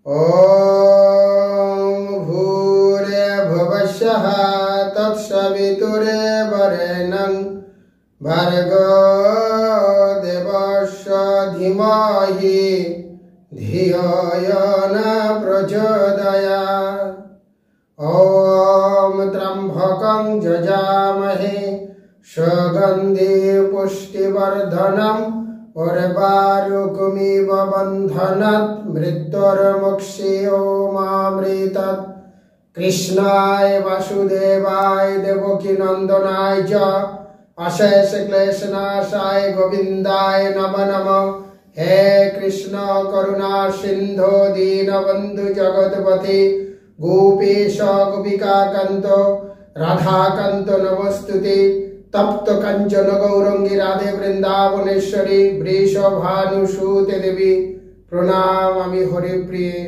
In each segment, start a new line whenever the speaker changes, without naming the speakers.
ॐ भूर्भुवस्सुः तत्सवितुर्वरेण्यं भर्गो देवस्य धीमहि धियो यो न प्रचोदयात्। ॐ त्र्यम्बकं यजामहे सुगन्धि पुष्टिवर्धनम् उर्वारुकमिव बन्धनात् मृत्युर्मुक्षीयमामृतात्। कृष्णाय वासुदेवाय देवकीनन्दनाय च अशेष क्लेशनाशाय गोविन्दाय नमो नमः। हे कृष्ण करुणा सिन्धो दीनबन्धु जगत्पते गोपेश गोपिकाकान्त राधाकान्त नमस्तुते। तप्त कंचन गौरंगी राधे वृंदावनेश्वरी वृषभानुसुते देवी प्रणामामि हरिप्रिये।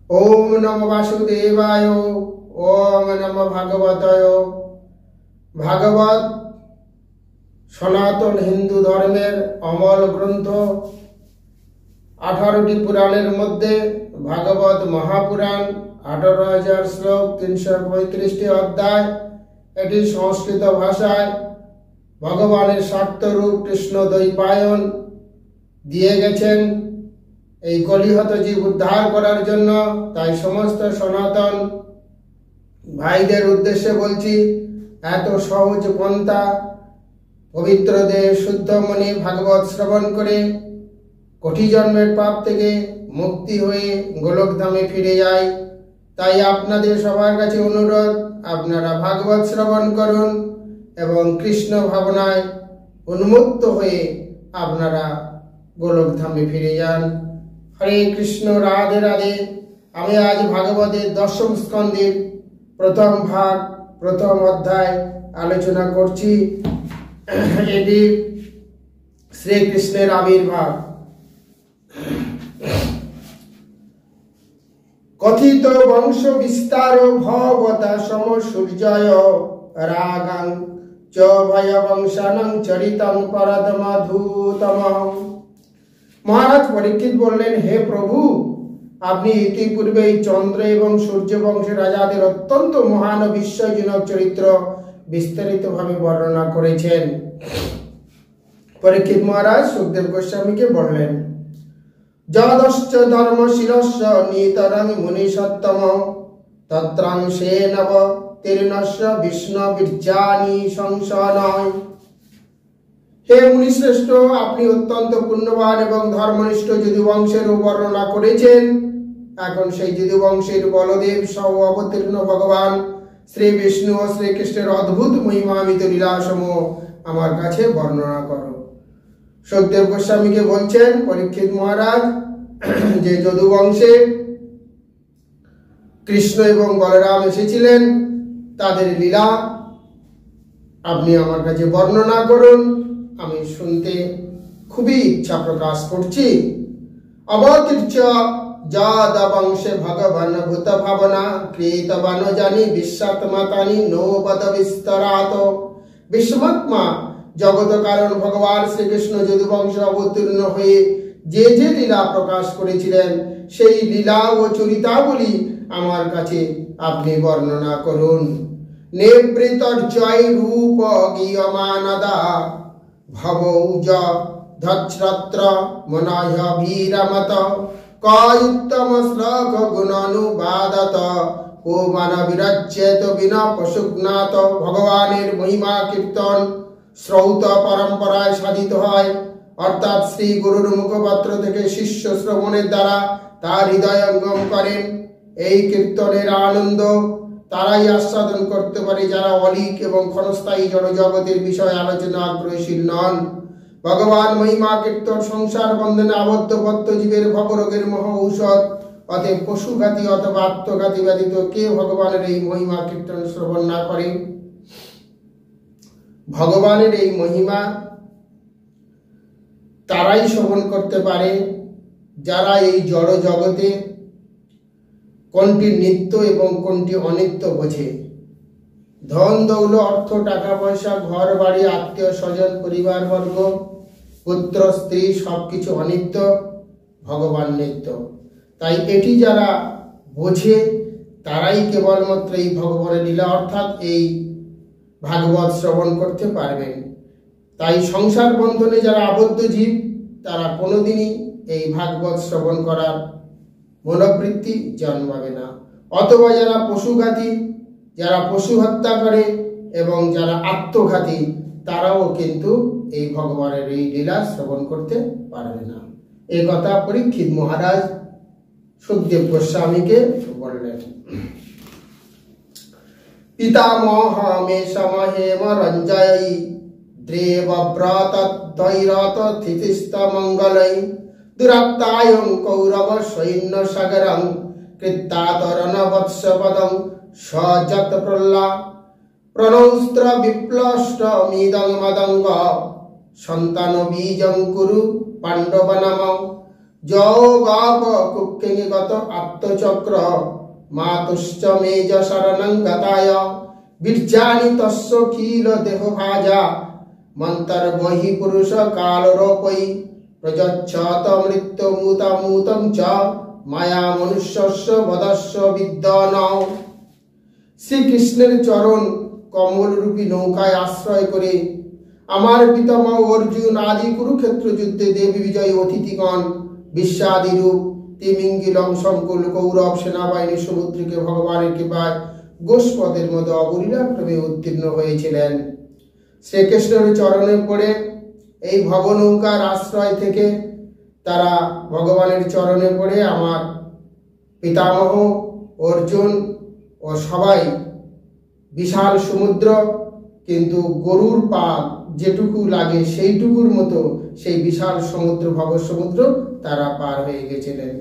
ओम नमो वासुदेवाय ओम नमो भगवताय। भागवत सनातन हिंदू धर्मेर अमल ग्रंथ 18টি पुराणेर मध्य भागवत महापुराण 18,000 श्लोक 335টি अध्याय। এটি সংস্কৃত ভাষায় ভগবানের স্বার্থরূপ কৃষ্ণ দ্বৈপায়ন দিয়ে গেছেন এই কলিহত জীব উদ্ধার করার জন্য। তাই সমস্ত সনাতন ভাইদের উদ্দেশ্যে বলছি, এত সহজ পন্থা পবিত্র দেহ শুদ্ধ মনে ভাগবত শ্রবণ করে কোটি জন্মের পাপ থেকে মুক্তি হয়ে গোলকধামে ফিরে যায়। তাই আপনাদের সবার কাছে অনুরোধ, আপনারা ভাগবত শ্রবণ করুন এবং কৃষ্ণ ভাবনায় উন্মুক্ত হয়ে আপনারা গোলকধামে ফিরে যান। হরে কৃষ্ণ, রাধে রাধে। আমি আজ ভাগবতের 10ম স্কন্ধের প্রথম ভাগ প্রথম অধ্যায় আলোচনা করছি। এটি শ্রীকৃষ্ণের আবির্ভাব। কথিত বংশ বিস্তার ভবতা সম সূর্যয় রাগাং চ ভয় বংশানং চরিতং পরদমধূতম। মহারাজ পরীক্ষিত বললেন, হে প্রভু, আপনি ইতিপূর্বেই চন্দ্র এবং সূর্য বংশের রাজাদের অত্যন্ত মহান ও বিস্ময়জনক চরিত্র বিস্তারিতভাবে বর্ণনা করেছেন। পরীক্ষিত মহারাজ সুখদেব গোস্বামীকে বললেন, যদশ্চ ধর্মশীলস্য নিতরং মুনিসত্তম তত্রাং সে নব তীর্ণস্য বিষ্ণু বীর্যানি সংশয়। হে মুনিশ্রেষ্ঠ, আপনি অত্যন্ত পুণ্যবান এবং ধর্মনিষ্ঠ যদুবংশের বর্ণনা করেছেন। এখন সেই যদুবংশের বলদেব সহ অবতীর্ণ ভগবান শ্রী বিষ্ণু ও শ্রীকৃষ্ণের অদ্ভুত মহিমান্বিত লীলাসমূহ আমার কাছে বর্ণনা করো। সুখদেব গোস্বামীকে বলছেন, পরীক্ষিত মহারাজ, যে যদুবংশে কৃষ্ণ এবং বলরাম এসেছিলেন তাদের লীলা আপনি আমার কাছে বর্ণনা করুন। আমি শুনতে খুবই ইচ্ছা প্রকাশ করছি। অবতীর্চ যদবংশে ভগবান ভূত ভাবনা কৃতবান জানি বিশ্বাত্মাতানি নোপদ বিস্তরাত। বিশ্বমাত্মা জগত কারণ ভগবান শ্রীকৃষ্ণ যদুবংশে অবতীর্ণ হয়ে যে যে লীলা প্রকাশ করেছিলেন সেই লীলা ও চরিতাবলী আমার কাছে আপনি বর্ণনা করুন। নিবৃতর্জয় রূপ গীয়মানদা ভবৌজ ধচ্ছত্র মনয় ভীরমত কয়ুত্তম শ্লোক গুণানুবাদত ও মানবিরচ্যেত বিনা পশুজ্ঞাত। ভগবানের মহিমা কীর্তন শ্রৌত পরম্পরায় সাধিত হয়, অর্থাৎ শ্রী গুরুর মুখপাত্র থেকে শিষ্য শ্রবণের দ্বারা তার হৃদয়ঙ্গম করেন। এই কীর্তনের আনন্দ তারাই আস্বাদন করতে পারে যারা অলিক এবং ক্ষণস্থায়ী জড় জগতের বিষয়ে আলোচনা আগ্রহীশীল নন। ভগবান মহিমা কীর্তন সংসার বন্ধনে আবদ্ধ বদ্ধ জীবের ভবরোগের মহা ঔষধ। অতএব পশুঘাতী অথবা আত্মঘাতী ব্যতীত কে ভগবানের এই মহিমা কীর্তন শ্রবণ না করে? ভগবানের এই মহিমা তারাই শ্রবণ করতে পারে যারা এই জড় জগতে কোনটি নিত্য এবং কোনটি অনিত্য বোঝে। ধন দৌল অর্থ টাকা পয়সা ঘর বাড়ি আত্মীয় স্বজন পরিবার বর্গ পুত্র স্ত্রী সবকিছু অনিত্য, ভগবান নিত্য। তাই এটি যারা বোঝে তারাই কেবলমাত্র এই ভগবানের লীলা অর্থাৎ এই ভাগবত শ্রবণ করতে পারবেন। তাই সংসার বন্ধনে যারা আবদ্ধ জীব তারা কোনোদিনই এই ভাগবত শ্রবণ করার মনোবৃত্তি জন্মাবে না। অথবা যারা পশুঘাতী, যারা পশু হত্যা করে এবং যারা আত্মঘাতী, তারাও কিন্তু এই ভগবানের এই লীলা শ্রবণ করতে পারবে না। এ কথা পরীক্ষিত মহারাজ সুখদেব গোস্বামীকে বললেন। পিতামহ মে সমহেম রঞ্জয়ী দ্রেবব্রত দৈরত থিতিস্ত মঙ্গলাই দুরাত্তায়ং কৌরব সৈন্য সাগরং কৃত্তাতরণ বৎসপদং সযত প্রহ্লা প্রণৌস্ত্র বিপ্লষ্ট মিদং মদঙ্গ সন্তান বীজং কুরু পাণ্ডব নাম যোগাপ কুক্ষিগত আত্মচক্র মাতুশ্চ মেজ শরণং গতায় বীর্যানি তস্য কিল দেহ ভাজা মন্তর বহি পুরুষ কালরূপৈ প্রযচ্ছত মৃত্যু মুতমূতং চ মায়া মনুষ্যস্য বদস্য বিদ্যন। শ্রীকৃষ্ণের চরণ কমল রূপী নৌকায় আশ্রয় করে আমার পিতামহ অর্জুন আদি কুরুক্ষেত্র যুদ্ধে দেবী বিজয়ী অতিথিগণ বিশ্বাদিরূপ তিমিঙ্গিলং সংকুল কৌরব সেনাবাহিনী সমুদ্রকে ভগবানের কৃপায় গোষ্পদের মধ্যে অবলীলাক্রমে উত্তীর্ণ হয়েছিলেন। শ্রীকৃষ্ণের চরণে পড়ে এই ভবনৌকার আশ্রয় থেকে তারা ভগবানের চরণে পড়ে আমার পিতামহ অর্জুন ও সবাই বিশাল সমুদ্র, কিন্তু গরুর পা যেটুকু লাগে সেইটুকুর মতো সেই বিশাল সমুদ্র ভব সমুদ্র তারা পার হয়ে গেছিলেন।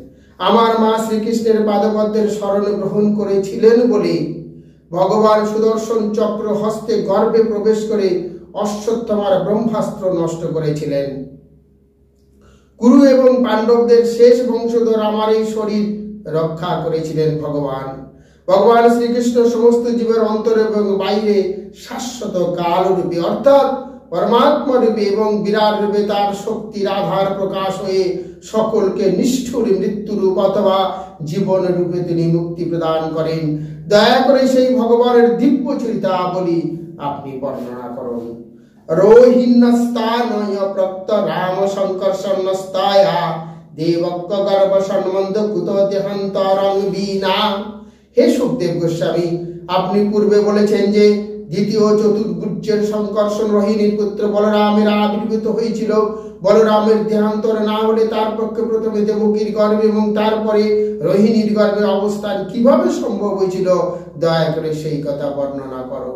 আমার মা শ্রীকৃষ্ণের পাদপদ্মের শরণ গ্রহণ করেছিলেন বলে ভগবান সুদর্শন চক্র হস্তে গর্ভে প্রবেশ করে অশ্বত্থামার ব্রহ্মাস্ত্র নষ্ট করেছিলেন। কুরু এবং পাণ্ডবদের শেষ বংশধর আমার এই শরীর রক্ষা করেছিলেন ভগবান। ভগবান শ্রীকৃষ্ণ সমস্ত জীবের অন্তর এবং বাইরে শাশ্বত কাল রূপে অর্থাৎ পরমাত্মা রূপে এবং বিরাট রূপে তার শক্তির আধার প্রকাশ হয়ে সকলকে নিষ্ঠুর মৃত্যুরূপ অথবা জীবন রূপে তিনি মুক্তি প্রদান করেন। দয়া করে সেই ভগবানের দিব্য চরিতাবলী আপনি বর্ণনা করুন। রোহিণ্যস্তানয় প্রক্ত রাম সংকর্ষণস্তায়া দেবক্য গর্ভ সম্বন্ধ কুত দেহান্তরং বীণা। হে সুখদেব গোস্বামী, আপনি পূর্বে বলেছেন যে দ্বিতীয় চতুর্ভুজের সংকর্ষণ রোহিণীর পুত্র বলরামের আবির্ভূত হয়েছিল। বলরামের দেহান্তর না হলে তার পক্ষে প্রথমে দেবকীর গর্ভে এবং তারপরে রোহিণীর গর্ভে অবস্থান কিভাবে সম্ভব হয়েছিল, দয়া করে সেই কথা বর্ণনা করো।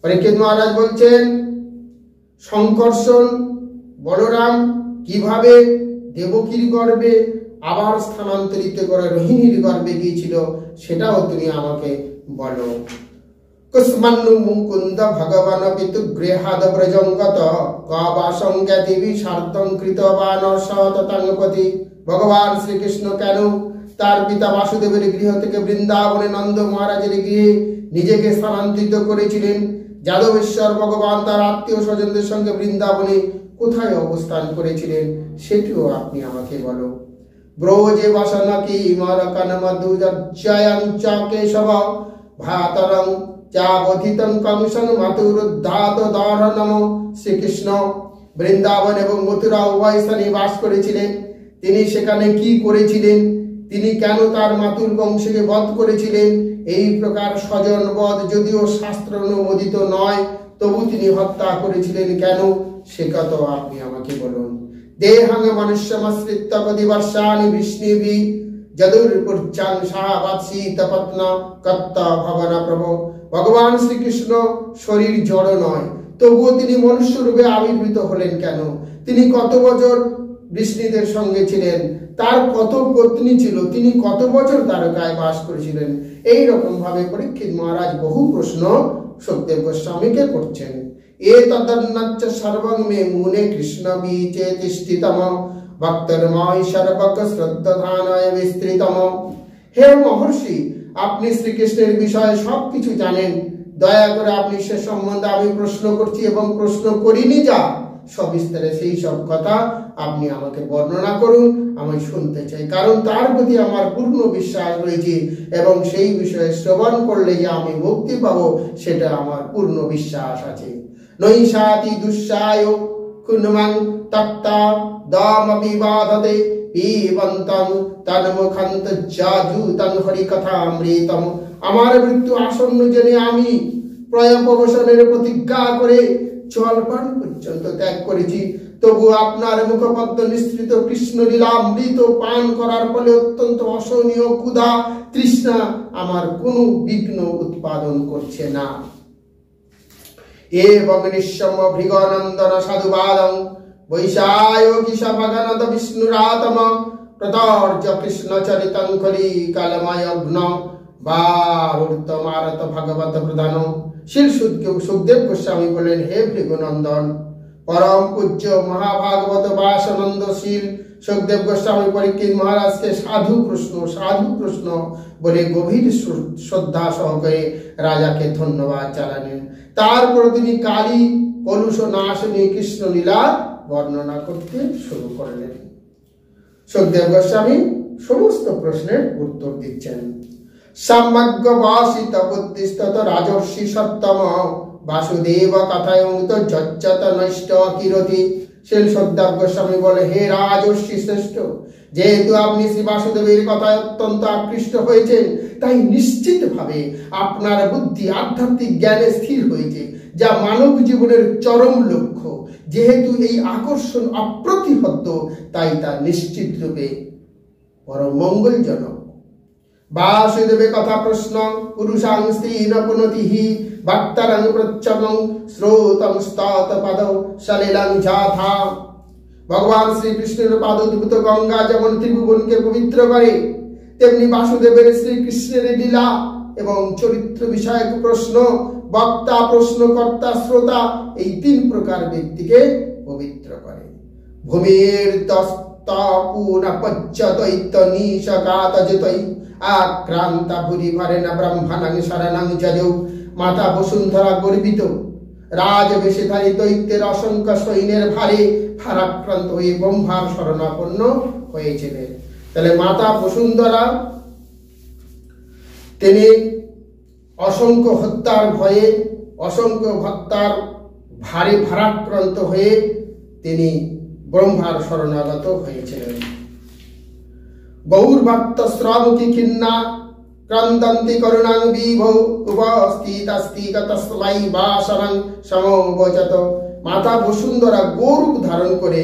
পরীক্ষিত মহারাজ বলছেন, সংকর্ষণ বলরাম কিভাবে দেবকীর গর্ভে আবার স্থানান্তরিত করে রোহিণীর গর্ভে গিয়েছিল সেটাও তুমি আমাকে বলো। কুষ্মান্নু মুকুন্দ ভগবান পিতু গৃহাদ ব্রজঙ্গত কাবাসং জ্ঞাতিবি সার্থং কৃতবান সততাঙ্গপতি। ভগবান শ্রীকৃষ্ণ কেন তার পিতা বাসুদেবের গৃহ থেকে বৃন্দাবনে নন্দ মহারাজের গৃহে নিজেকে স্থানান্তরিত করেছিলেন? যাদবেশ্বর ভগবান তার আত্মীয় স্বজনদের সঙ্গে বৃন্দাবনে কোথায় অবস্থান করেছিলেন সেটিও আপনি আমাকে বলো। ব্রজে বাসনাকি ইমরকন মধুজয়ং চ কেশব ভাতরং চাবধিতং কংসন মাতুরুদ্ধাত দারণম। শ্রীকৃষ্ণ বৃন্দাবন এবং মথুরা উভয় স্থানে বাস করেছিলেন। তিনি সেখানে কি করেছিলেন? তিনি কেন তার মাতুর বংশকে বধ করেছিলেন? এই প্রকার স্বজন বধ যদিও শাস্ত্র অনুমোদিত নয়, তবু তিনি হত্যা করেছিলেন কেন সে কথা আপনি আমাকে বলুন। দেহাঙ্গ মনুষ্যমস্মৃত্য কদিবর্ষাণি বিষ্ণুভি যদুর্পুচ্ছাং সাহাবাৎসি তপত্ন কত্ত ভবন প্রভু। ভগবান শ্রীকৃষ্ণ শরীর জড় নয়, তবুও তিনি মনুষ্য রূপে আবির্ভূত হলেন কেন? তিনি কত বছর বিষ্ণুদের সঙ্গে ছিলেন? তার কত পত্নী ছিল? তিনি কত বছর দ্বারকায় বাস করেছিলেন? এই রকম ভাবে পরীক্ষিত মহারাজ বহু প্রশ্ন সুখদেব গোস্বামীকে করছেন। এ তদন্নচ্চ সর্বং মে মুনে কৃষ্ণ বীচে তিষ্ঠিতম ভক্তর্ময় সর্বক শ্রদ্ধানায় বিস্তৃতম। হে মহর্ষি, আপনি শ্রীকৃষ্ণের বিষয়ে সবকিছু জানেন, দয়া করে আপনি সে সম্বন্ধে আমি প্রশ্ন করছি এবং প্রশ্ন করিনি যা সবিস্তারে সেই সব কথা আপনি আমাকে বর্ণনা করুন, আমি শুনতে চাই। কারণ তার প্রতি আমার পূর্ণ বিশ্বাস রয়েছে এবং সেই বিষয়ে শ্রবণ করলে যে আমি মুক্তি পাবো সেটা আমার পূর্ণ বিশ্বাস আছে। নৈষাতি দুঃসায় কুন্মাং তক্তা দামপি বাধতে পিবন্তং তন্মুখন্ত জাজুতং হরিকথামৃতম। আমার মৃত্যু আসন্ন জেনে আমি প্রয়াপবসনের প্রতিজ্ঞা করে জলপান পর্যন্ত ত্যাগ করেছি, তবু আপনার মুখপদ্ম নিঃসৃত কৃষ্ণ লীলামৃত পান করার ফলে অত্যন্ত অসহনীয় ক্ষুধা তৃষ্ণা আমার কোনো বিঘ্ন উৎপাদন করছে না। এবং নিঃসম ভৃগনন্দন সাধুবাদং বৈশায়কি সভগনদ বিষ্ণুরাতম প্রতর্য কৃষ্ণ চরিতং খলি কালময়গ্ন বারুত্তমারত ভগবত প্রধান। শিল সুখদেব গোস্বামী বলেন, হে ভৃগুনন্দন, পরম পূজ্য মহাভাগবত বাসানন্দশীল সুখদেব গোস্বামী পরীক্ষিত মহারাজকে সাধু প্রশ্ন বলে গভীর শ্রদ্ধা সহকারে রাজাকে ধন্যবাদ জানালেন। তারপর তিনি কালী কলুষ নাশিনী কৃষ্ণ লীলা বর্ণনা করতে শুরু করলেন। সুখদেব গোস্বামী সমস্ত প্রশ্নের উত্তর দিচ্ছেন। সম্যগ্য বাসিত বুদ্ধিস্তত রাজর্ষি সত্তম বাসুদেব কথায়ন্ত যচ্চত নষ্ট কিরতি। শিল সুখদেব গোস্বামী বলে, হে রাজর্ষি শ্রেষ্ঠ, যেহেতু আপনি শ্রী বাসুদেবের কথায় অত্যন্ত আকৃষ্ট হয়েছেন, তাই নিশ্চিত ভাবে আপনার বুদ্ধি আধ্যাত্মিক জ্ঞানে স্থির হয়েছে, যা মানব জীবনের চরম লক্ষ্য। যেহেতু এই আকর্ষণ অপ্রতিহত, তাই তা নিশ্চিত রূপে পরম মঙ্গলজনক। বাসুদেবে কথা প্রশ্ন পুরুষাং স্ত্রীন পুনতিহি ভক্তারং প্রচ্ছমং শ্রোতং স্তত পদ সলিলং যাথা। ভগবান শ্রীকৃষ্ণের পাদোদ্ভূত গঙ্গা যেমন ত্রিভুবনকে পবিত্র করে, তেমনি বাসুদেবের শ্রীকৃষ্ণের লীলা এবং চরিত্র বিষয়ক প্রশ্ন, বক্তা, প্রশ্নকর্তা, শ্রোতা, এই তিন প্রকার ব্যক্তিকে পবিত্র করে। ভূমির আক্রান্তা ভুরি ভরেন ব্রহ্মাণং শরণং যজৌ। মাতা বসুন্ধরা গর্বিত রাজবেশধারী দৈত্যের অসংখ্য সৈন্যের ভারে ভারাক্রান্ত হয়ে ব্রহ্মার শরণাপন্ন হয়েছিলেন। তাহলে মাতা বসুন্ধরা তিনি অসংখ্য হত্যার ভয়ে, অসংখ্য হত্যার ভারে ভারাক্রান্ত হয়ে তিনি ব্রহ্মার শরণাগত হয়েছিলেন। গৌরভক্ত শ্রাবতী খিন্না ক্রন্দন্তি করুণাং বিভো উপস্থিতাস্তি তস্मै বাসনাং সমবচত। মাতা বসুন্ধরা গৌরূপ ধারণ করে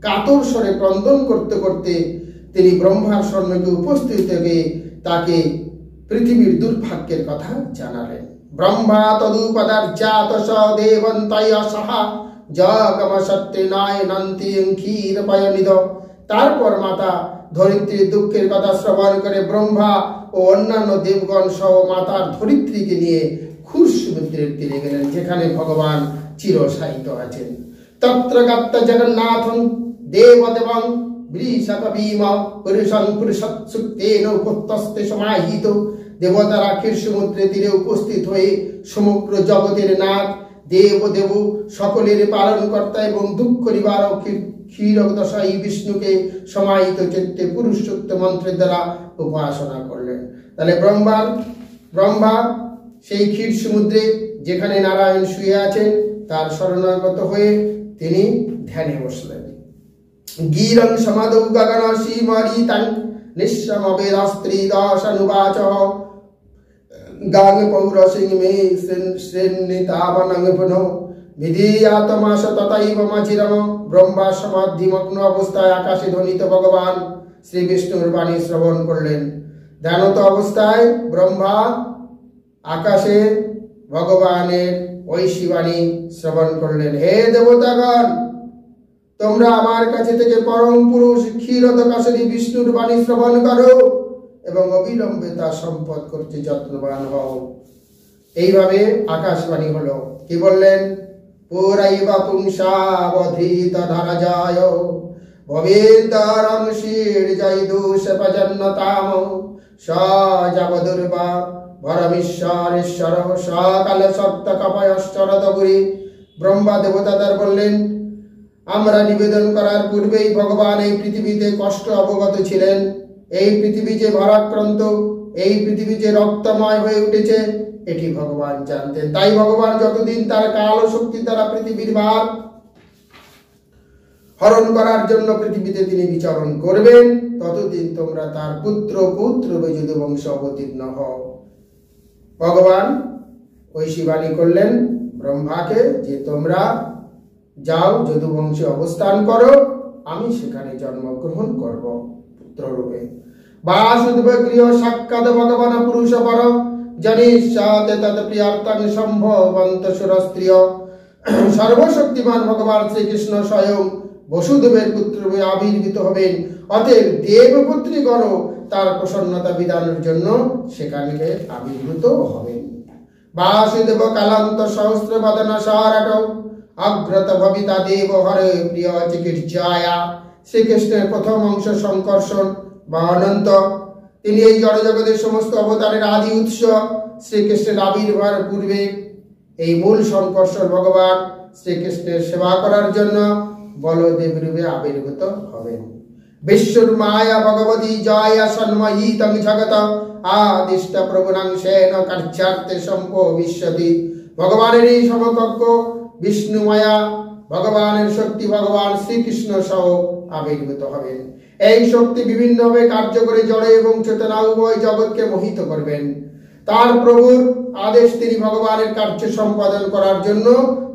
কাতর স্বরে ক্রন্দন করতে করতে তিনি ব্রহ্মার সম্মুখে উপস্থিত হয়ে তাকে পৃথিবীর দুর্ভাগ্যের কথা জানালেন। ব্রহ্মা তদুপদার্যাত স দেবন্তয় সহা জগম সত্যনায় নন্তি ক্ষীর পয়নিদ। তারপর মাতা ধরিত্রীর দুঃখের কথা শ্রবণ করে ব্রহ্মা ও অন্যান্য দেবগণ সহ মাতার ধরিত্রীকে নিয়ে ক্ষুর সমুদ্রের তীরে গেলেন, যেখানে ভগবান চিরসায়িত আছেন। তত্র গত্ত জগন্নাথং দেবদেবং বৃষকবীম পুরুষং পুরুষৎসুক্তেন উপত্যস্তে সমাহিত। দেবতারা ক্ষীর সমুদ্রের তীরে উপস্থিত হয়ে সমগ্র জগতের নাথ, দেব সকলের পালনকর্তা এবং দুঃখ নিবারক ক্ষীরদশায়ী বিষ্ণুকে সমাহিত চিত্তে পুরুষোক্ত মন্ত্রের দ্বারা উপাসনা করলেন। তাহলে ব্রহ্মা সেই ক্ষীর সমুদ্রে যেখানে নারায়ণ শুয়ে আছেন তার শরণাগত হয়ে তিনি ধ্যানে বসলেন। গীরং সমাদৌ গগন সীমরিতাং নিঃসমবেদাস্ত্রী দাসানুবাচ গাং পৌরসিং মে শ্রেণীতাবনং পুনঃ বিধিয়াতমাস তথাইব মাচিরম। ব্রহ্মা সমাধিমগ্ন অবস্থায় আকাশে ধ্বনিত ভগবান শ্রী বিষ্ণুর বাণী শ্রবণ করলেন। ধ্যানত অবস্থায় ব্রহ্মা আকাশে ভগবানের ঐশী বাণী শ্রবণ করলেন। হে দেবতাগণ, তোমরা আমার কাছে থেকে পরম পুরুষ ক্ষীরোদকাশী বিষ্ণুর বাণী শ্রবণ করো এবং অবিলম্বে তা সম্পদ করতে যত্নবান হও। এইভাবে আকাশবাণী হলো। কি বললেন? পুরাইবা পুংসাবধৃত ধরাজয় ভবেদরং শীর্জয় দোষ প্রজন্নতাম সজবদুর্বা ভরমীশ্বরেশ্বর সকাল সপ্ত কপয়শ্বরদ গুরি। ব্রহ্মা দেবতাদের বললেন, আমরা নিবেদন করার পূর্বেই ভগবান এই পৃথিবীতে কষ্ট অবগত ছিলেন। এই পৃথিবী যে ভারাক্রান্ত, এই পৃথিবী যে রক্তময় হয়ে উঠেছে, এটি ভগবান জানতেন। তাই ভগবান যতদিন তার কাল ও শক্তি দ্বারা পৃথিবীর ভার হরণ করার জন্য পৃথিবীতে তিনি বিচরণ করবেন, ততদিন তোমরা তার পুত্র যদুবংশ অবতীর্ণ হও। ভগবান ঐশীবাণী করলেন ব্রহ্মাকে যে তোমরা যাও, যদুবংশে অবস্থান করো, আমি সেখানে জন্মগ্রহণ করব পুত্ররূপে। বাসুদেব গৃহ সাক্ষাৎ ভগবান পুরুষ পর জনিষ্যাতে তৎ প্রিয়ার্থং সম্ভবন্ত সুরস্ত্রিয়। সর্বশক্তিমান ভগবান শ্রীকৃষ্ণ স্বয়ং বসুদেবের পুত্ররূপে আবির্ভূত হবেন। অতএব দেবপুত্রীগণ তার প্রসন্নতা বিধানের জন্য সেখানে আবির্ভূত হবেন। বাসুদেব কালান্ত সহস্র বদন সারাট অগ্রত ভবিতা দেব হরে প্রিয় চিকিৎসায়া। শ্রীকৃষ্ণের প্রথম অংশ সংকর্ষণ বা অনন্ত। তিনি এই জড়জগতের সমস্ত অবতারের আদি উৎস। শ্রীকৃষ্ণের আবির্ভার পূর্বে এই মূল সংকর্ষণ ভগবান শ্রীকৃষ্ণের সেবা করার জন্য বলদেব রূপে আবির্ভূত হবেন। বিশ্বর মায়া ভগবতী জয়া সন্ময়ী তং জগত আদিষ্ট প্রভুনাংশেন কার্যার্থে সম্ভবিষ্যতি। ভগবানের এই সমকক্ষ বিষ্ণুমায়া, ভগবানের শক্তি ভগবান শ্রীকৃষ্ণ সহ আবির্ভূত হবেন। এই শক্তি বিভিন্নভাবে কার্য করে জড় এবং চেতনা উভয় জগৎকে মোহিত করবেন। তার প্রভুর আদেশ তিনি ভগবানের কার্য সম্পাদন করার জন্য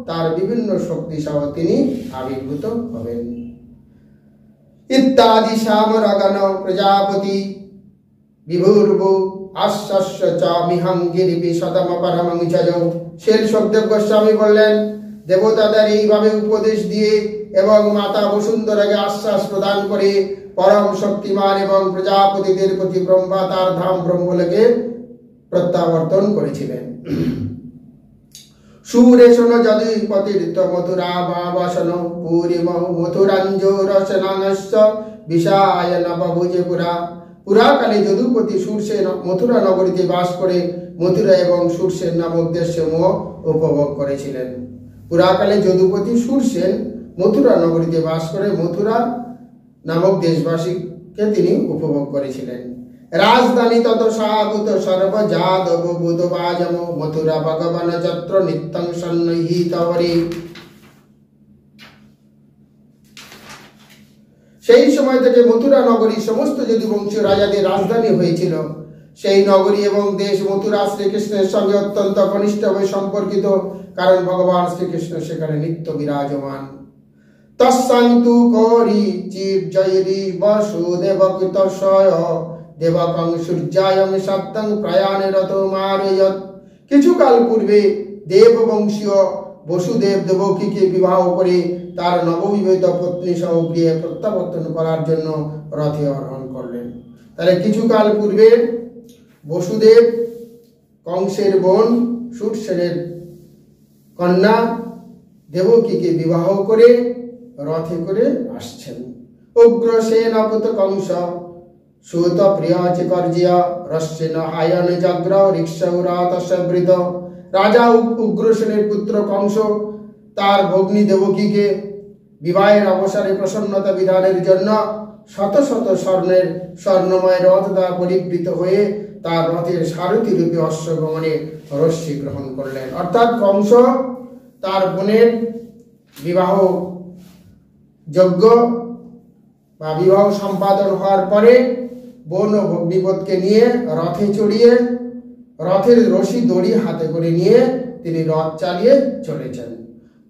তার বিভিন্ন শক্তি সহ তিনি আবির্ভূত হবেন। ইত্যাদি শ্যামরগণ প্রজাপতি বিভুর্ভু আশ্বাস্য চ মিহং গিরিপি সদম পরমং জয়। শের সুখদেব গোস্বামী বললেন, দেবতাদের এইভাবে উপদেশ দিয়ে এবং মাতা বসুন্ধরাকে আশ্বাস প্রদান করে পরম শক্তিমান এবং প্রজাপতিদের প্রতি ব্রহ্মা তার ধাম ব্রহ্মলোকে প্রত্যাবর্তন করেছিলেন। সুরেশন যদুপতির্ত মথুরা বাবাসন পুরী মথুরাঞ্জোরসনাংশ বিষায় নবভুজে পুরা। পুরাকালে যদুপতি সুরসেন মথুরা নগরীতে বাস করে মথুরা এবং সুরসেন নামক দেশসমূহ উপভোগ করেছিলেন। পুরাকালে যদুপতি সুরসেন মথুরা নগরীতে বাস করে মথুরা নামক দেশবাসীকে তিনি উপভোগ করেছিলেন। রাজধানী তত সাভূত সর্ব যাদব বুধ বাজম মথুরা ভগবান যত্র নিত্যং সন্নিহিত হরি। সেই সময় থেকে মথুরা নগরী সমস্ত যদুবংশীয় রাজাদের রাজধানী হয়েছিল। সেই নগরী এবং দেশ মথুরা শ্রীকৃষ্ণের সঙ্গে অত্যন্ত ঘনিষ্ঠভাবে সম্পর্কিত, কারণ ভগবান শ্রীকৃষ্ণ সেখানে নিত্য বিরাজমান। তস্যান্তু করি চির জয়রি বসুদেবকৃত সয় দেবকং সূর্যায়ং সপ্তং প্রয়াণে রত মারয়ত। কিছুকাল পূর্বে দেববংশীয় বসুদেব দেবকীকে বিবাহ করে তার নববিবাহিত পত্নী সহ গৃহে প্রত্যাবর্তন করার জন্য রথে আরোহণ করলেন। তাহলে কিছুকাল পূর্বে বসুদেব কংসের বোন সুরসেনের কন্যা দেবকীকে বিবাহ করে রথে করে আসছেন। উগ্রসেন পুত কংস সুত প্রিয় চিকর্জিয়া রশ্মিন হায়ন জাগ্র ঋক্ষৌরাতসবৃত। রাজা উগ্রসেনের পুত্র কংস তার ভগ্নী দেবকীকে বিবাহের অবসরে প্রসন্নতা বিধানের জন্য শত শত স্বর্ণময় রথ দ্বারা পরিবৃত হয়ে তার রথের সারথি রূপে অশ্বগমনে রশ্মি গ্রহণ করলেন। অর্থাৎ কংস তার বোনের বিবাহ যজ্ঞ বা বিবাহ সম্পাদন হওয়ার পরে বোন ও ভগ্নিপতিকে নিয়ে রথে চড়িয়ে রথের রশি দড়ি হাতে করে নিয়ে তিনি রথ চালিয়ে চলেছেন।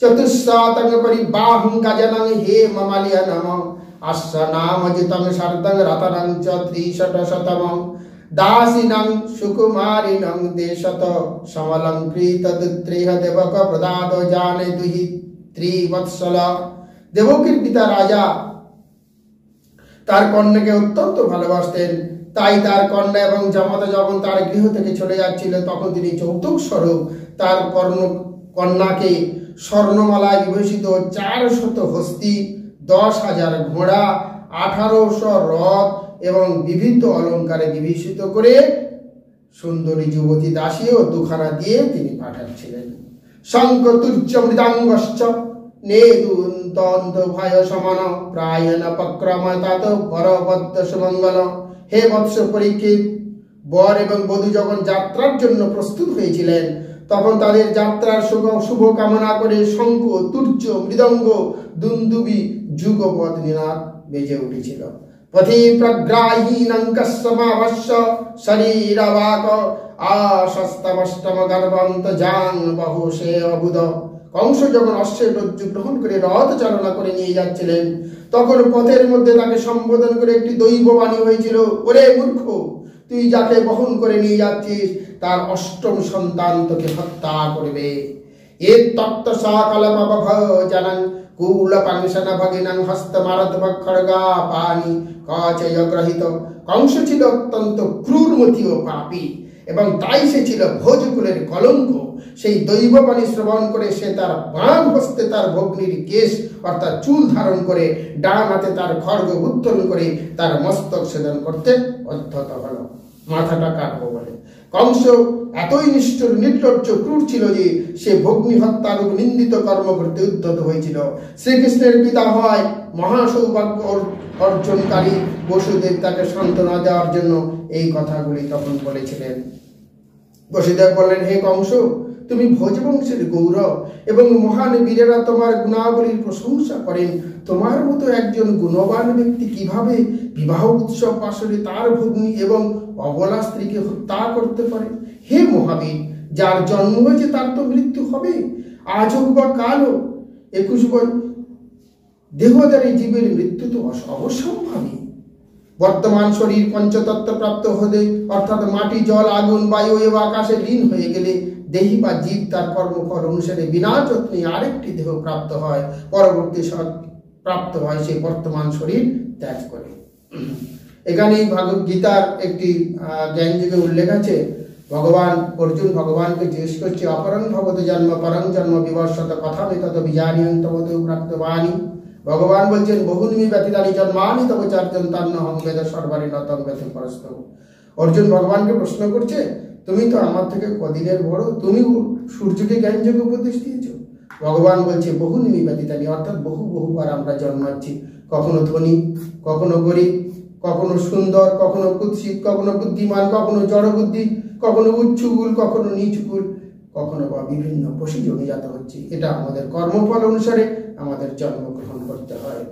চতুষ্শতং পরিবাহং গজনং হে মমালিয়া নম আশ্রনামজিতং শরদং রতনং চ ত্রিশতশতমং দাসিনং সুকুমারিণং দেশত সমলঙ্কৃত দুত্রেহ দেবক প্রদাদ জানে দুহি ত্রিবৎসল। দেবকীর পিতা রাজা তার কন্যাকে অত্যন্ত ভালোবাসতেন। তাই তার কন্যা এবং জামাতা যখন তার গৃহ থেকে চলে যাচ্ছিল, তখন তিনি যৌতুক স্বরূপ তার কন্যাকে স্বর্ণমালায় বিভূষিত 400 হস্তি, 10,000 ঘোড়া, 1800 রথ এবং বিবিধ অলঙ্কারে বিভূষিত করে সুন্দরী যুবতী দাসী ও দুখানা দিয়ে তিনি পাঠাচ্ছিলেন। শঙ্খ তুর্য মৃদাঙ্গশ্চ নেদুন্তন্ত ভয় সমান প্রায়ণ পক্রম তত বরবদ্ধ সুমঙ্গল। হে বৎস পরীক্ষিত, বর এবং বধূ যখন যাত্রার জন্য প্রস্তুত হয়েছিলেন তখন তাদের যাত্রার শুভ কামনা করে শঙ্খ, তুর্য, মৃদঙ্গ, দুন্দুবি, যুগপৎ নিনাদ বেজে উঠেছিল। পথি প্রগ্রাহীনং কস্যমাবশ্য শরীরবাক আশস্তমষ্টম গর্ভন্ত জাং বহুশে অবুধ। কংস যখন অশ্বের রজ্জু গ্রহণ করে রথ চালনা করে নিয়ে যাচ্ছিলেন তখন পথের মধ্যে তাকে সম্বোধন করে একটি দৈববাণী হয়েছিল, ওরে মূর্খ, তুই যাকে বহন করে নিয়ে যাচ্ছিস তার অষ্টম সন্তান তোকে হত্যা করবে। এ তত্ত্ব সকাল জানান কুল পাংশন ভগিনাং হস্ত মারত খড়গা পানি কচয় গ্রহিত। কংস ছিল অত্যন্ত ক্রূরমতি ও পাপী এবং তাই সে ছিল ভোজকুলের কলঙ্ক। সেই দৈববাণী শ্রবণ করে সে তার বাম হস্তে তার ভগ্নির কেশ অর্থাৎ চুল ধারণ করে ডান হাতে তার খড়গ উত্তোলন করে তার মস্তক ছেদন করতে অধ্যত হল, মাথাটা কাটবো বলে। কংস এতই নিষ্ঠুর, নির্লজ্জ, ক্রূর ছিল যে সে ভগ্নি হত্যার নিন্দিত কর্ম করতে উদ্যত হয়েছিল। শ্রীকৃষ্ণের পিতা হয় মহাসৌভাগ্য অর্জনকারী বসুদেব তাকে সান্ত্বনা দেওয়ার জন্য এই কথাগুলি তখন বলেছিলেন। বসুদেব বললেন, হে কংস, তুমি ভোজবংশের গৌরব এবং মহান বীরেরা তোমার গুণাবলীর প্রশংসা করেন। তোমার মতো একজন গুণবান ব্যক্তি কিভাবে বিবাহ উৎসব আসরে তার ভগ্নী এবং অবলা স্ত্রীকে হত্যা করতে পারে? হে মহাবীর, যার জন্ম হয়েছে তার তো মৃত্যু হবে, আজ হোক বা কাল হোক। 21 দেহধারী জীবের মৃত্যু তো অবশ্যম্ভাবী। বর্তমান শরীর পঞ্চতত্ত্ব প্রাপ্ত হলে অর্থাৎ মাটি, জল, আগুন, বায়ু এবং আকাশে লীন হয়ে গেলে দেহি বা জীব তার কর্মফল অনুসারে বিনা যত্নে আরেকটি দেহ প্রাপ্ত হয়, পরবর্তী প্রাপ্ত হয় সেই বর্তমান শরীর ত্যাগ করে। এখানেই ভাগবত গীতার একটি জ্ঞানযোগে উল্লেখ আছে। ভগবান অর্জুন ভগবানকে জিজ্ঞেস করছে, অপরং ভবত জন্ম পরং জন্ম বিবর্ষত কথা মেতত বিজানিয়ং তবত প্রাপ্তবাণী। ভগবান বলছেন, বহুনিমি ব্যতীতানি জন্মানি তব চার্জন তান্ন হং বেদ সর্বারি নতং ব্যথি পরস্ত। অর্জুন ভগবানকে প্রশ্ন করছে, তুমি তো আমার থেকে কদিনের বড়, তুমি সূর্যকে জ্ঞানযোগ্য উপদেশ দিয়েছ। ভগবান বলছে, বহুনিমি ব্যতীতানি অর্থাৎ বহুবার আমরা জন্মাচ্ছি, কখনো ধনী, কখনো গরিব, কখনো সুন্দর, কখনো কুৎসিত, কখনো বুদ্ধিমান, কখনো জড় বুদ্ধি, কখনো উচ্চকুল, কখনো নিচুকুল, কখনো বা বিভিন্ন পশু জমিজাত হচ্ছে। এটা আমাদের কর্মফল অনুসারে আমাদের জন্মগ্রহণ করতে হয়।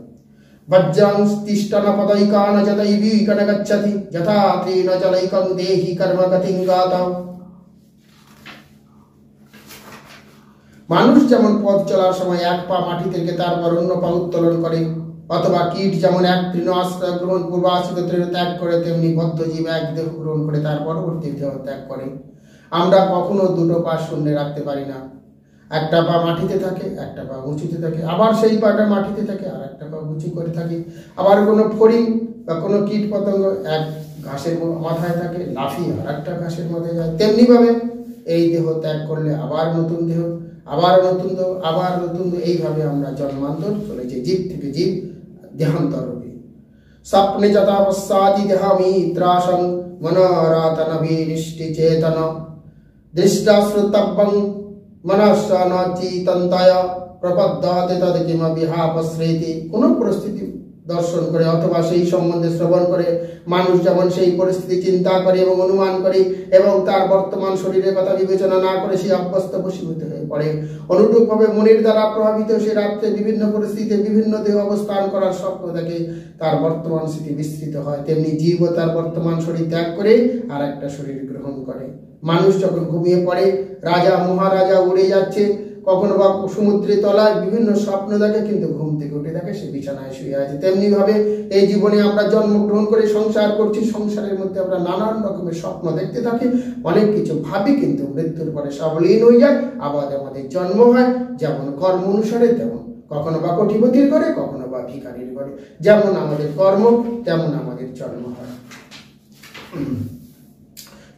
বজ্রাংশ তিষ্ঠন পদৈকান যতৈবিকন গচ্ছতি যথা ত্রেন চলৈকং দেহি কর্মগতিং গাতঃ। মানুষ যেমন পথ চলার সময় এক পা মাটি থেকে তারপর অন্য পা উত্তোলন করে, অথবা কীট যেমন এক তৃণ আশ্রয় গ্রহণ পূর্বাশ্রিত তৃণ ত্যাগ করে, তেমনি বদ্ধজীব এক দেহ গ্রহণ করে তার পরবর্তী দেহ ত্যাগ করে। আমরা কখনো দুটো পা শূন্যে রাখতে পারি না। একটা পা মাটিতে থাকে, একটা পা উঁচুতে থাকে, আবার সেই পাটা মাটিতে থাকে আর একটা পা উঁচু করে থাকে। আবার কোনো ফড়িং বা কোনো কীট পতঙ্গ এক ঘাসের মাথায় থাকে, লাফিয়ে আর একটা ঘাসের মধ্যে যায়। তেমনিভাবে এই দেহ ত্যাগ করলে আবার নতুন দেহ, আবার নতুন দেহ, আবার নতুন দেহ, এইভাবে আমরা জন্মান্তর চলেছি, জীব থেকে জীব দেহান্তর রূপে। স্বপ্নে যথা পশ্চাদি দেহামি ত্রাসং মনোরাতনভিনিষ্টি চেতন দৃষ্টা শ্রুতব্যং মনঃসনচিতন্তায় প্রপদ্যতে তদ কিমপি হাপশ্রেতি। কোন পরিস্থিতি দর্শন করে অথবা সেই সম্বন্ধে শ্রবণ করে মানুষ যেমন সেই পরিস্থিতি চিন্তা করে এবং অনুমান করে এবং তার বর্তমান শরীরের কথা বিবেচনা না করে সে অভ্যস্ত বশীভূত হয়ে পড়ে। অনুরূপভাবে মনের দ্বারা প্রভাবিত সে রাত্রে বিভিন্ন পরিস্থিতিতে বিভিন্ন দেহ অবস্থান করার স্বপ্ন দেখে, তার বর্তমান স্মৃতি বিস্তৃত হয়। তেমনি জীবও তার বর্তমান শরীর ত্যাগ করে আর একটা শরীর গ্রহণ করে। মানুষ যখন ঘুমিয়ে পড়ে, রাজা মহারাজা উড়ে যাচ্ছে, কখনো বা সমুদ্রের তলায় বিভিন্ন স্বপ্ন দেখে, কিন্তু ঘুম থেকে উঠে দেখে সে বিছানায় শুয়ে আছে। তেমনি ভাবে এই জীবনে আমরা জন্মগ্রহণ করে সংসার করছি, সংসারের মধ্যে আমরা নানান রকমের স্বপ্ন দেখতে থাকি, অনেক কিছু ভাবি, কিন্তু মৃত্যুর পরে সব লীন হয়ে যায়। আবার আমাদের জন্ম হয় যেমন কর্ম অনুসারে, তেমন কখনো বা কোটিপতির ঘরে, কখনো বা ভিখারির ঘরে। যেমন আমাদের কর্ম তেমন আমাদের জন্ম হয়।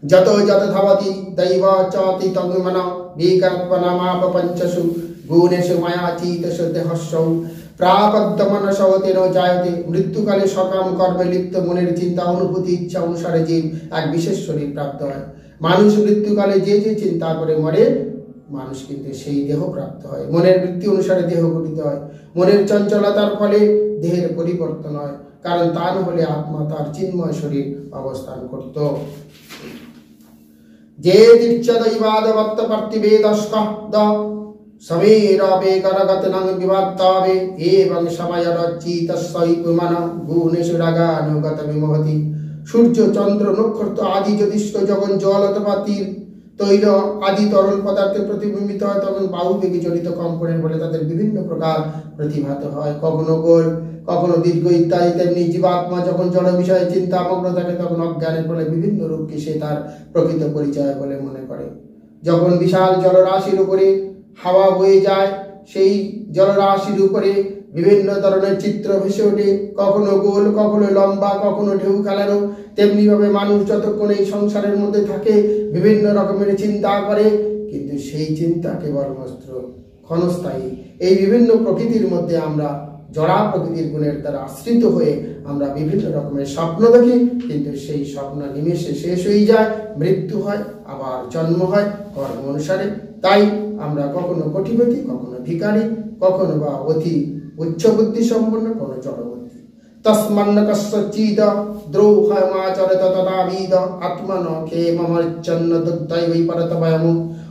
যত যত ধাবতি দৈব চাতি তন্মন বিকল্পনামাপ পঞ্চসু গুণেষু মায়াচিতসু দেহস্যৌ প্রাপদ্যমনসৌ তেন জায়তে। মৃত্যুকালে সকাম কর্মে লিপ্ত মনের চিন্তা, অনুভূতি, ইচ্ছা অনুসারে জীব এক বিশেষ শরীর প্রাপ্ত হয়। মানুষ মৃত্যুকালে যে যে চিন্তা করে মরে মানুষ কিন্তু সেই দেহ প্রাপ্ত হয়। মনের বৃত্তি অনুসারে দেহ গঠিত হয়। মনের চঞ্চলতার ফলে দেহের পরিবর্তন হয়, কারণ তা না হলে আত্মা তার চিন্ময় শরীর অবস্থান করত। যে দীক্ষাদৈবাদবত্ত পার্থিবেদস্কঃ দ সমীরবে গরগতনং বিভাত্তাবে এবং সময়রচিতস্যৈ পুমন গুণেষু রাগানুগত বিমোহতি। সূর্য, চন্দ্র, নক্ষত্র আদি জ্যোতিষ্ক যখন জল অথবা তীর, তৈল আদি তরল পদার্থে প্রতিবিম্বিত হয়, তখন বাহুবেগে জড়িত কম্পনের ফলে তাদের বিভিন্ন প্রকার প্রতিভাত হয়, কখনো গোল, কখনো দীর্ঘ ইত্যাদি। তেমনি জীবাত্মা যখন জড় বিষয়ে চিন্তামগ্ন থাকে, তখন অজ্ঞানের ফলে বিভিন্ন রূপকে সে তার প্রকৃত পরিচয় বলে মনে করে। যখন বিশাল জলরাশির উপরে হাওয়া বয়ে যায়, সেই জলরাশির উপরে বিভিন্ন ধরনের চিত্র ভেসে ওঠে, কখনো গোল, কখনো লম্বা, কখনো ঢেউ খেলানো। তেমনি ভাবে মানুষ যতক্ষণ এই সংসারের মধ্যে থাকে বিভিন্ন রকমের চিন্তা করে, কিন্তু সেই চিন্তা কেবলমাত্র ক্ষণস্থায়ী। এই বিভিন্ন প্রকৃতির মধ্যে আমরা জড়া প্রকৃতির গুণের দ্বারা আশ্রিত হয়ে আমরা বিভিন্ন রকমের স্বপ্ন দেখি, কিন্তু সেই স্বপ্ন নিমেষে শেষ হয়ে যায়, মৃত্যু হয়, আবার জন্ম হয় কর্ম অনুসারে। তাই আমরা কখনো কোটিপতি, কখনো ভিখারি, কখনো বা অতি উচ্চ বুদ্ধি সম্পন্ন, কোনো জড়বুদ্ধি। তস্মান্ন কস্যচিদ দ্রৌহমাচরত তদাবিদ আত্মন ক্ষেমমর্চন্ন দুগ্ধৈবৈ পরতভয়ম।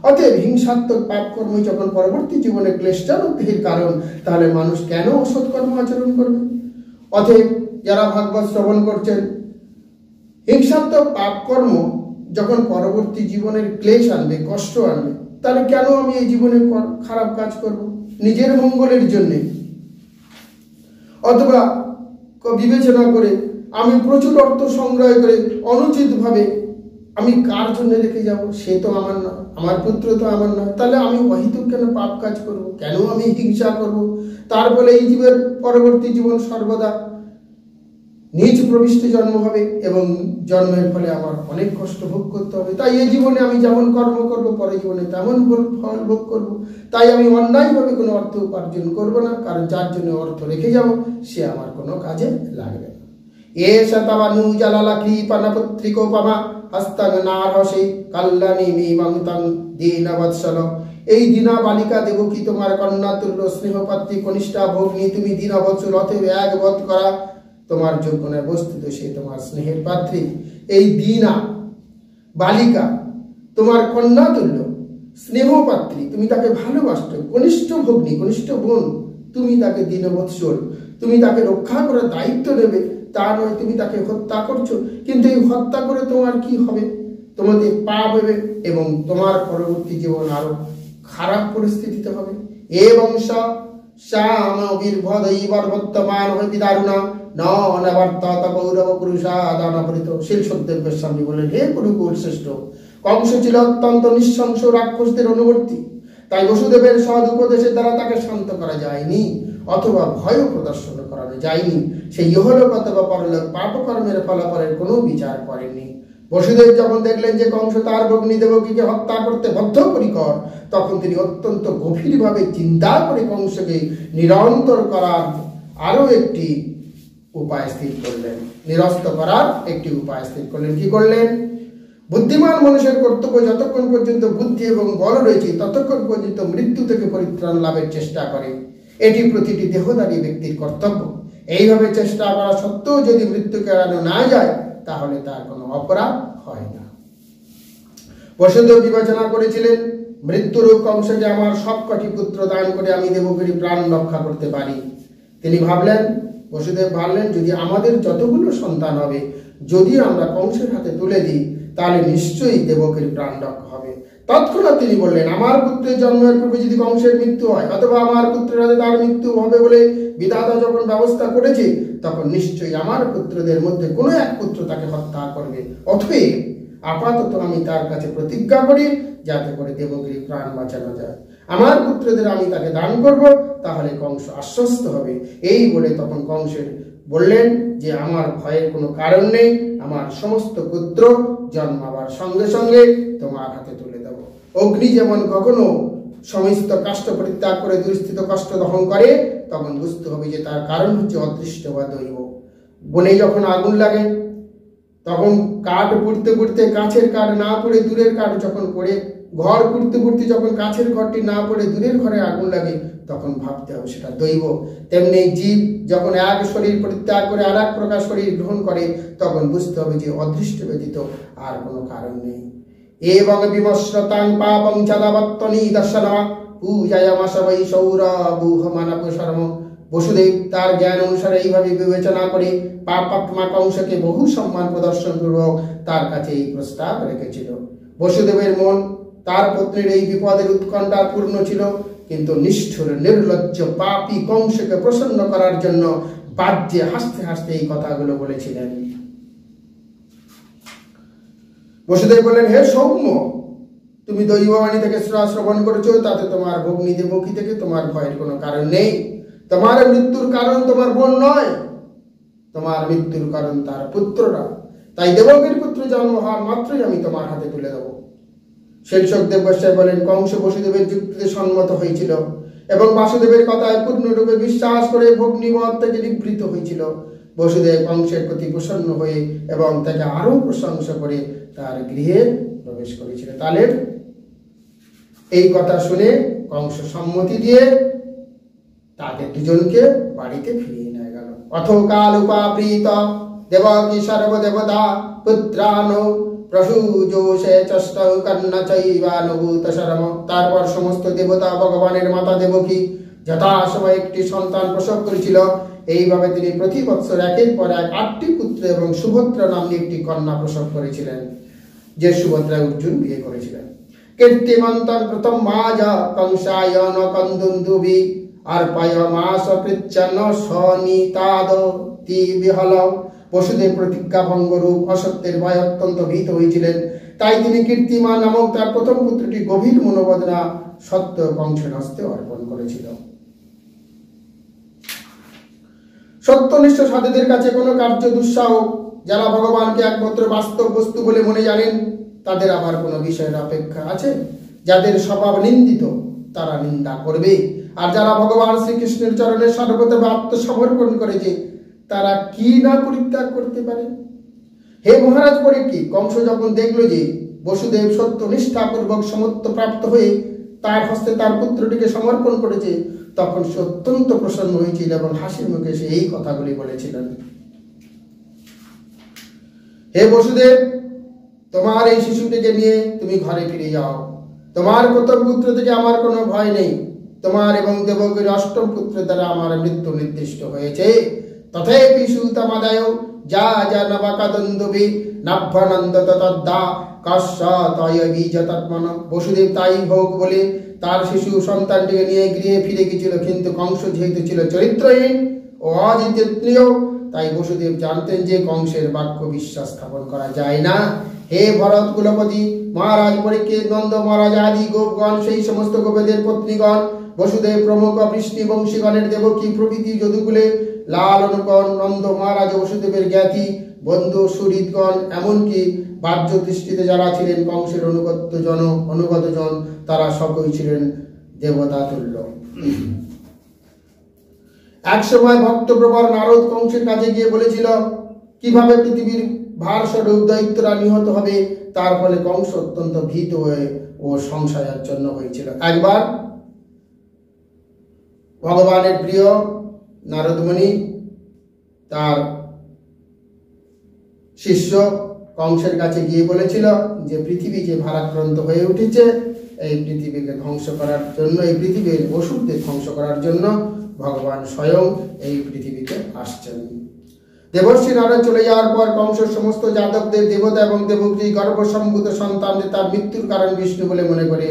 অতএব হিংসাত্মক পাপ কর্ম যখন পরবর্তী জীবনে ক্লেশজনক দেহের কারণ, তাহলে মানুষ কেন অসৎ কর্ম আচরণ করবে? অতএব যারা ভাগবত শ্রবণ করছেন, হিংসাত্মক পাপ কর্ম যখন পরবর্তী জীবনের ক্লেশ আনবে, কষ্ট আনবে, তাহলে কেন আমি এই জীবনে খারাপ কাজ করব নিজের মঙ্গলের জন্যে? অথবা বিবেচনা করে আমি প্রচুর অর্থ সংগ্রহ করে অনুচিতভাবে আমি কার জন্য রেখে যাব? সে তো আমার নয়, আমার পুত্র তো আমার নয়, তাহলে আমি অহিতুক কেন পাপ কাজ করব? কেন আমি হিংসা করব? তার ফলে এই জীবের পরবর্তী জীবন সর্বদা নিজ প্রবিষ্টে জন্ম হবে এবং জন্মের ফলে আমার অনেক কষ্ট ভোগ করতে হবে। তাই এই জীবনে আমি যেমন কর্ম করব, পরে জীবনে তেমন ফল ভোগ করব। তাই আমি অন্যায়ভাবে কোনো অর্থ উপার্জন করব না, কারণ যার জন্য অর্থ রেখে যাব সে আমার কোনো কাজে লাগবে না। এ শতবানু জালালা কৃপানপত্রিকোপমা হস্তং নারহসে কল্যাণী মীমাংতং দীনবৎসল। এই দীনা বালিকা দেবকী তোমার কন্যা তুল্য স্নেহপাত্রী কনিষ্ঠা ভগ্নী, তুমি দীনবৎসল, অতএব এক বধ করা তোমার যোগ্য নয়, বস্তুত সে তোমার স্নেহের পাত্রী। এই দীনা বালিকা তোমার কন্যা তুল্য স্নেহপাত্রী, তুমি তাকে ভালোবাসছো, কনিষ্ঠ ভগ্নী, কনিষ্ঠ বোন, তুমি তাকে দীনবৎসল, তুমি তাকে রক্ষা করার দায়িত্ব নেবে, তা নয় তুমি তাকে হত্যা করছো। কিন্তু এই হত্যা করে তোমার কি হবে? তোমাদের পাপ হবে এবং তোমার পরবর্তী জীবন আরো খারাপ পরিস্থিতিতে হবে। এ বংশ শ্যাম বীরভদৈবর বর্তমান হইতি দারুণা নবর্তত কৌরব পুরুষাদানপরিত। শিল সুখদেব গোস্বামী বলেন, হে কুরুকুল শ্রেষ্ঠ, কংস ছিল অত্যন্ত নিঃশংস রাক্ষসদের অনুবর্তী। তাই বসুদেবের সৎ উপদেশের দ্বারা তাকে শান্ত করা যায়নি, অথবা ভয় প্রদর্শন করানো যায়নি। সেই ইহলোক অথবা পরলোক পাপকর্মের ফলাফলের কোনো বিচার করেননি। বসুদেব যখন দেখলেন যে কংস তার ভগ্নী দেবকীকে হত্যা করতে বদ্ধপরিকর, তখন তিনি অত্যন্ত গভীরভাবে চিন্তা করে কংসকে নিরন্তর করার আরো একটি উপায় স্থির করলেন, নিরস্ত করার একটি উপায় স্থির করলেন। কি করলেন? বুদ্ধিমান মানুষের কর্তব্য যতক্ষণ পর্যন্ত বুদ্ধি এবং বল রয়েছে, ততক্ষণ পর্যন্ত মৃত্যু থেকে পরিত্রাণ লাভের চেষ্টা করে। এটি প্রতিটি দেহধারী ব্যক্তির কর্তব্য। এইভাবে চেষ্টা করা সত্ত্বেও যদি মৃত্যুকে এড়ানো না যায়, তাহলে তার কোনো অপরাধ হয় না। বসুদেব বিবেচনা করেছিলেন, মৃত্যুরূপ কংসকে আমার সবকটি পুত্র দান করে আমি দেবগির প্রাণ রক্ষা করতে পারি। তিনি ভাবলেন, বসুদেব ভাবলেন, যদি আমাদের যতগুলো সন্তান হবে, যদি আমরা কংসের হাতে তুলে দিই, তাহলে নিশ্চয়ই দেবকীর প্রাণ রক্ষা হবে। তৎক্ষণাৎ তিনি বললেন, আমার পুত্রের জন্মের পূর্বে যদি কংসের মৃত্যু হয়, অথবা আমার পুত্রের হাতে তার মৃত্যু হবে বলে বিধাতা যখন ব্যবস্থা করেছে, তখন নিশ্চয়ই আমার পুত্রদের মধ্যে কোনো এক পুত্র তাকে হত্যা করবে। অতএব আপাতত আমি তার কাছে প্রতিজ্ঞা করি, যাতে করে দেবগির প্রাণ বাঁচানো যায়। আমার পুত্রদের আমি তাকে দান করব, তাহলে কংস আশ্বস্ত হবে। এই বলে তখন কংসের বললেন যে আমার ভয়ের কোনো কারণ নেই, আমার সমস্ত পুত্র জন্মাবার সঙ্গে সঙ্গে তোমার হাতে তুলে দেব। অগ্নি যেমন কখনো সমস্ত কাষ্ঠ পরিত্যাগ করে দুঃস্থিত কষ্ট দহন করে, তখন বুঝতে হবে যে তার কারণ হচ্ছে অদৃষ্ট বা দৈব। বনে যখন আগুন লাগে, তখন কাঠ পুড়তে পুড়তে, কাছের কাঠ না পুড়ে দূরের কাঠ যখন পড়ে ঘর করতে করতে যখন কাছের ঘরটি না পড়ে দূরের ঘরে আগুন লাগে তখন ভাবতে হবে সেটা দৈব। তেমনি জীব যখন এক শরীর পরিত্যাগ করে আর এক প্রকার শরীর গ্রহণ করে তখন বুঝতে হবে যে অদৃষ্ট ব্যতীত আর কোনো কারণ নেই। এবং বিমস্রতাং পাপং চাদাবত্তনি দর্শনা পূজায়ামাসবৈ সৌরভূহমানপসরম। বসুদেব তার জ্ঞান অনুসারে এইভাবে বিবেচনা করে পাপাত্মা কংসকে বহু সম্মান প্রদর্শন পূর্বক তার কাছে এই প্রস্তাব রেখেছিল। বসুদেবের মন তার পত্নীর এই বিপদের উৎকণ্ঠা পূর্ণ ছিল, কিন্তু নিষ্ঠুর নির্লজ্জ পাপী কংসকে প্রসন্ন করার জন্য বাহ্যে হাসতে হাসতে এই কথাগুলো বলেছিলেন। বসুদেব বললেন, হে সৌম্য, তুমি দৈববাণী থেকে শ্রবণ করেছো, তাতে তোমার ভগ্নী দেবকী থেকে তোমার ভয়ের কোনো কারণ নেই। তোমার মৃত্যুর কারণ তোমার বোন নয়, তোমার মৃত্যুর কারণ তার পুত্ররা। তাই দেবকীর পুত্র জন্ম হওয়ার মাত্রই আমি তোমার হাতে তুলে দেবো। শীর্ষক দেবগোস্বাই বলেন, কংস বসুদেবের যুক্তিতে সম্মত হয়েছিল এবং বাসুদেবের কথায় পূর্ণরূপে বিশ্বাস করে ভগ্নীবধ থেকে নিবৃত্ত হয়েছিল। বসুদেব কংসের প্রতি প্রসন্ন হয়ে এবং তাকে আরো প্রশংসা করে তার গৃহে প্রবেশ করেছিল। তাহলে এই কথা শুনে কংস সম্মতি দিয়ে তাদের দুজনকে বাড়িতে ফিরিয়ে নিয়ে গেল। অথ কাল উপাপ্রীত দেবকী সর্বদেবতা পুত্রানো প্রসূযোষে চষ্ট কন্যা চৈবানুভূত শরম। তারপর সমস্ত দেবতা ভগবানের মাতা দেবকী যথাসময়ে একটি সন্তান প্রসব করেছিল। এইভাবে তিনি প্রতি বৎসর একের পর এক 8টি পুত্র এবং সুভদ্রা নামে একটি কন্যা প্রসব করেছিলেন, যে সুভদ্রা অর্জুন বিয়ে করেছিলেন। কীর্তিমন্তং প্রথম মাজা কংসায়ন কন্দুন্দুবি অর্পয় মাস কৃচ্ছন্ন সনিতাদ তি বিহল। বসুদেব প্রতিজ্ঞা ভঙ্গরূপ অসত্যের ভয় অত্যন্ত ভীত হয়েছিলেন, তাই তিনি কীর্তিমান নামক তার প্রথম পুত্রটি গভীর মনোবেদনা সত্য কংসের হস্তে অর্পণ করেছিল। সত্যনিষ্ঠ সাধুদের কাছে কোনো কার্য দুঃসাহ, যারা ভগবানকে একমাত্র বাস্তব বস্তু বলে মনে জানেন, তাদের আবার কোনো বিষয়ের অপেক্ষা আছে? যাদের স্বভাব নিন্দিত তারা নিন্দা করবে, আর যারা ভগবান শ্রীকৃষ্ণের চরণে সর্বদা আত্মসমর্পণ করেছে তারা কি না পরিত্যাগ করতে পারে? হে মহারাজ পরীক্ষিত, কংস যখন দেখল যে বসুদেব সত্য নিষ্ঠাপূর্বক সমত্ব প্রাপ্ত হয়ে তার হস্তে তার পুত্রটিকে সমর্পণ করেছে, তখন সে অত্যন্ত প্রসন্ন হয়েছিল এবং হাসির মুখে সে এই কথাগুলি বলেছিলেন। হে বসুদেব, তোমার এই শিশুটিকে নিয়ে তুমি ঘরে ফিরে যাও। তোমার প্রথম পুত্র থেকে আমার কোনো ভয় নেই। তোমার এবং দেবকীর অষ্টম পুত্র দ্বারা আমার মৃত্যু নির্দিষ্ট হয়েছে। তথেপি সুতমাদায় যা যা নবাকাদন্দবি নাভ্যানন্দ তদ্দা কস্যতয় বীজতত্মন। বসুদেব তাই হোক বলে তার শিশু সন্তানটিকে নিয়ে গৃহে ফিরে গিয়েছিল, কিন্তু কংস যেহেতু ছিল চরিত্রহীন ও অজিতেন্দ্রিয়, তাই বসুদেব জানতেন যে কংসের বাক্য বিশ্বাস স্থাপন করা যায় না। হে ভরত কুলপতি মহারাজ পরীক্ষিত, নন্দ মহারাজ আদি গোপগণ, সেই সমস্ত গোপেদের পত্নীগণ, বসুদেব প্রমুখ বৃষ্ণি বংশীগণের দেবকী প্রভৃতি যদুকুলে লাল অনুগণ, নন্দ মহারাজ বসুদেবের জ্ঞাতি বন্ধু সুহৃদগণ, এমনকি বাহ্য দৃষ্টিতে যারা ছিলেন কংসের অনুগত জন, তারা সকলেই ছিলেন দেবতা তুল্য। এক সময় ভক্তপ্রবর নারদ কংসের কাছে গিয়ে বলেছিল কিভাবে পৃথিবীর ভারস্বরূপ দৈত্যরা নিহত হবে। তার ফলে কংস অত্যন্ত ভীত হয়ে ও সংশয়াচ্ছন্ন হয়েছিল। একবার ভগবানের প্রিয় নারদমণি তার শিষ্য কংসের কাছে গিয়ে বলেছিল যে পৃথিবী যে ভারাক্রান্ত হয়ে উঠেছে, এই পৃথিবীকে ধ্বংস করার জন্য, এই পৃথিবীর অসুরদের ধ্বংস করার জন্য ভগবান স্বয়ং এই পৃথিবীতে আসছেন। দেবর্ষি নারদ চলে যাওয়ার পর কংস সমস্ত যাদবদের দেবতা এবং দেবকী গর্ভসম্ভূত সন্তানদের তার মৃত্যুর কারণ বিষ্ণু বলে মনে করে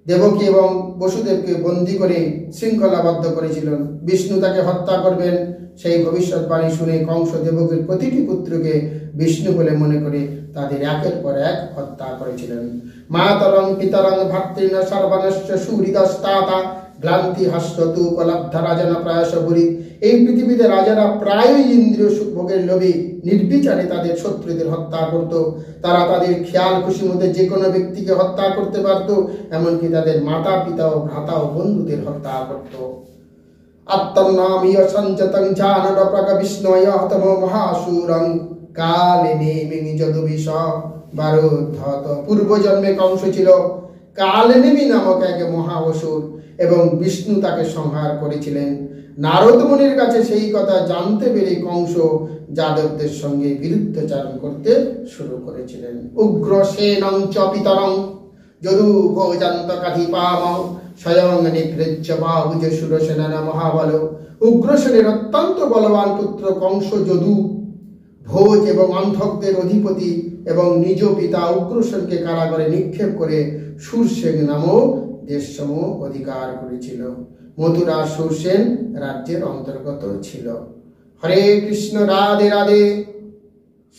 দেবকী এবং বসুদেবকে বন্দী করে শৃঙ্খলাবদ্ধ করেছিলেন। বিষ্ণু তাকে হত্যা করবেন সেই ভবিষ্যৎবাণী শুনে কংস দেবকীর প্রতিটি পুত্রকে বিষ্ণু বলে মনে করে তাদের একের পর এক হত্যা করেছিলেন। মাতরং পিতরং ভাতৃণ সর্বনশ্চ সুহৃদস্তাতা গ্লান্তি হাস্যতু উপলব্ধ রাজনা প্রায়শ বুড়ি। এই পৃথিবীতে রাজারা প্রায়ই ইন্দ্রিয় সুখভোগের লোভে নির্বিচারে তাদের শত্রুদের হত্যা করত। তারা তাদের খেয়াল খুশি মধ্যে যে কোনো ব্যক্তিকে হত্যা করতে পারত, এমনকি তাদের মাতা পিতা ও ভ্রাতা ও বন্ধুদের হত্যা করত। আত্মনামীয় সঞ্চতং জানদ প্রক বিষ্ণয় হতম মহাসুরং কালে নেমি যদুবিষ বারুদ্ধত। পূর্বজন্মে কংস ছিল কালনেমী নামক এক মহা অসুর এবং বিষ্ণু তাকে সংহার করেছিলেন। নারদ মুনির কাছে সেই কথা জানতে পেরে কংস যাদবদের সঙ্গে বিরুদ্ধাচরণ করতে শুরু করেছিলেন। উগ্রসেনং চ পিতরং যদু ভোজান্তকাধিপাম স্বয়ং নিগৃহ্য বাহুজ সুরসেনন মহাবল। উগ্রসেনের অত্যন্ত বলবান পুত্র কংস যদু ভোজ এবং অন্ধকদের অধিপতি এবং নিজ পিতা উগ্রসেনকে কারাগারে নিক্ষেপ করে সুরসেন নামক দেশসমূহ অধিকার করেছিল। মথুরা সুরসেন রাজ্যের অন্তর্গত ছিল। হরে কৃষ্ণ, রাধে রাধে।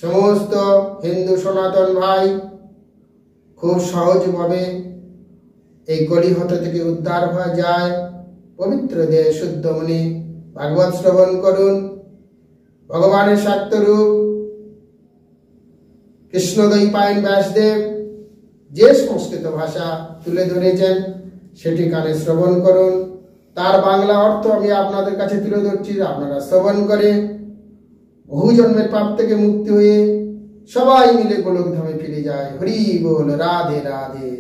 সমস্ত হিন্দু সনাতন ভাই খুব সহজভাবে এই কলিহত থেকে উদ্ধার হওয়া যায়। পবিত্র দেহ শুদ্ধ মনে ভাগবত শ্রবণ করুন। ভগবানের স্বার্থরূপ কৃষ্ণদ্বৈপায়ন ব্যাসদেব যে সংস্কৃত ভাষা তুলে ধরেছেন সেটি কানে শ্রবণ করুন। তার বাংলা অর্থ আমি আপনাদের কাছে তুলে ধরছি, আপনারা শ্রবণ করে বহু জন্মের পাপ থেকে মুক্তি হয়ে সবাই মিলে গোলকধামে ফিরে যায়। হরি বল, রাধে রাধে।